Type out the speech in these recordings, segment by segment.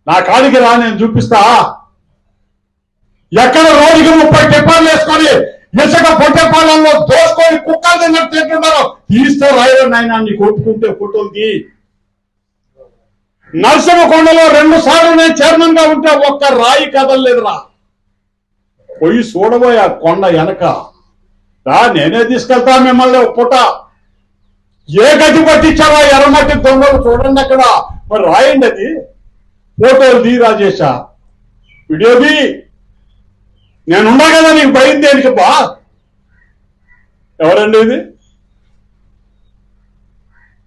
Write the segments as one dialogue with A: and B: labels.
A: నా కాడికి రా, నేను చూపిస్తా. ఎక్కడ రోజుకి 30 టిప్పర్లు వేసుకొని ఇసుక పొట్టెపాలెంలో దోసుకొని కుక్కలు తిన్నట్టు తింటున్నారో తీస్తే రాయో నాయన, నీ కొట్టుకుంటే ఫోటోలకి. నరసింహకొండలో 2 సార్లు నేను చైర్మన్ గా ఉంటే ఒక్క రాయి కదలలేదురా. పోయి చూడబోయే ఆ కొండ వెనక నేనే తీసుకెళ్తా మిమ్మల్ని. పుట ఏ గది పట్టించావా ఎర్రమట్టి దొంగలు చూడండి అక్కడ. మరి రాయండి, అది ఫోటోలు దీ రాజేశ, వీడియోది. నేనున్నా కదా, నీకు భయం దేనికి బా? ఎవరండి ఇది?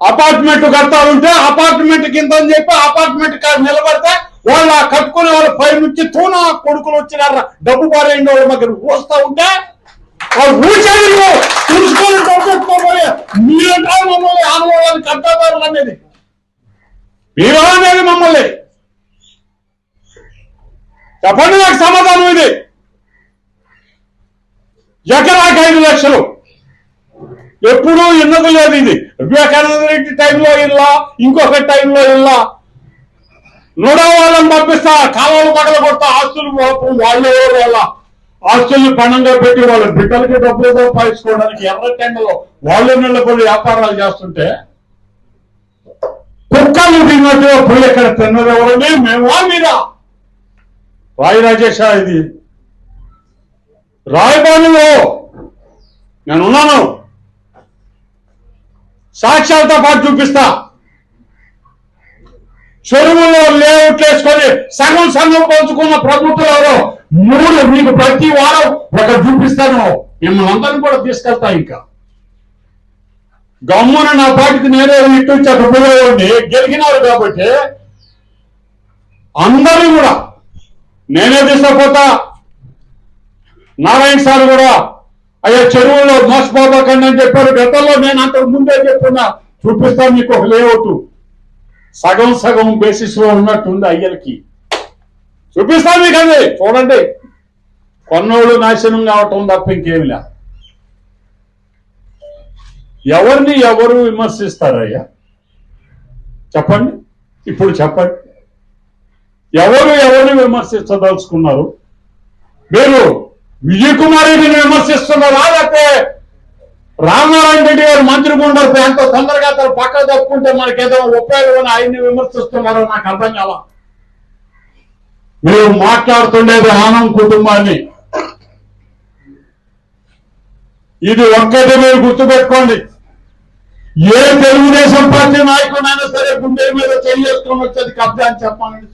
A: అపార్ట్మెంట్ కట్టాలంటే అపార్ట్మెంట్ కింద అని చెప్పి అపార్ట్మెంట్ కాదు నిలబడితే వాళ్ళు ఆ కట్టుకునే వాళ్ళు పై నుంచి తూనా కొడుకులు వచ్చినారా డబ్బు పారేయండి వాళ్ళ దగ్గర ఊస్తా ఉంటే వాళ్ళు ఊసేది తుడుచుకొని మీరంటా మమ్మల్ని ఆనవాళ్ళని కట్టాదారులు అనేది. మీరు అనేది మమ్మల్ని చెప్పండి, నాకు సమాధానం ఇది. ఎకరాకి 5 లక్షలు ఎప్పుడూ ఎన్నది లేదు. ఇది వివేకానంద రెడ్డి టైంలో ఇల్లా, ఇంకొక టైంలో ఇల్లా. 100 వాళ్ళని పంపిస్తా, కాలువలు పగల కొడతా, ఆస్తులు వాళ్ళే వాళ్ళ ఆస్తుల్ని పణంగా పెట్టి వాళ్ళ బిడ్డలకి డబ్బులు సంపాదించుకోవడానికి ఎర్ర టెండలో వాళ్ళే నిలబడి వ్యాపారాలు చేస్తుంటే కుక్కలు తిన్నట్టుగా పోయి ఎక్కడ తిన్నది ఎవరని మేమా మీరా? రాయి రాజేశ, ఇది రాయబానులో నేనున్నాను, సాక్ష్యాలతో పాటు చూపిస్తా. చెరువుల్లో లేఅవుట్లు వేసుకొని సగం పంచుకున్న ప్రభుత్వం ఎవరో 3 మీకు ప్రతి వారం ఒక చూపిస్తాను. మిమ్మల్ని అందరినీ కూడా తీసుకెళ్తా. ఇంకా గమ్మున నా పాటికి నేనే ఇటు చెప్పబోయేవాడిని. గెలిగినారు కాబట్టి అందరినీ కూడా నేనే తీసుకుపోతా. నారాయణ సార్ కూడా అయ్యా చెరువుల్లో మోసపోకండి అని చెప్పారు. గతంలో నేను అంతకు ముందే చెప్తున్నా. చూపిస్తాను మీకు ఒక లేఅవుట్, సగం బేసిస్ లో ఉన్నట్టుంది. అయ్యలకి చూపిస్తాను మీకు. అది చూడండి, కొన్నోళ్ళు నాశనం కావటం తప్ప ఇంకేమిలే. ఎవరిని ఎవరు విమర్శిస్తారయ్యా చెప్పండి? ఇప్పుడు చెప్పండి, ఎవరిని విమర్శించదలుచుకున్నారు? మీరు విజయ్ కుమార్ రెడ్డిని విమర్శిస్తున్నారా, లేకపోతే రామనారాయణ రెడ్డి గారు మంత్రిగా ఉండరు ఎంతో తొందరగా అతను పక్క తప్పుకుంటే మనకేదో ఉపయోగం ఆయన్ని విమర్శిస్తున్నారో నాకు అర్థం కాల. మీరు మాట్లాడుతుండేది ఆనం కుటుంబాన్ని. ఇది ఒక్కటి మీరు గుర్తుపెట్టుకోండి. ఏ తెలుగుదేశం పార్టీ నాయకుడైనా సరే గుండె మీద చేసుకొని వచ్చేది కబ్జా అని చెప్పాలని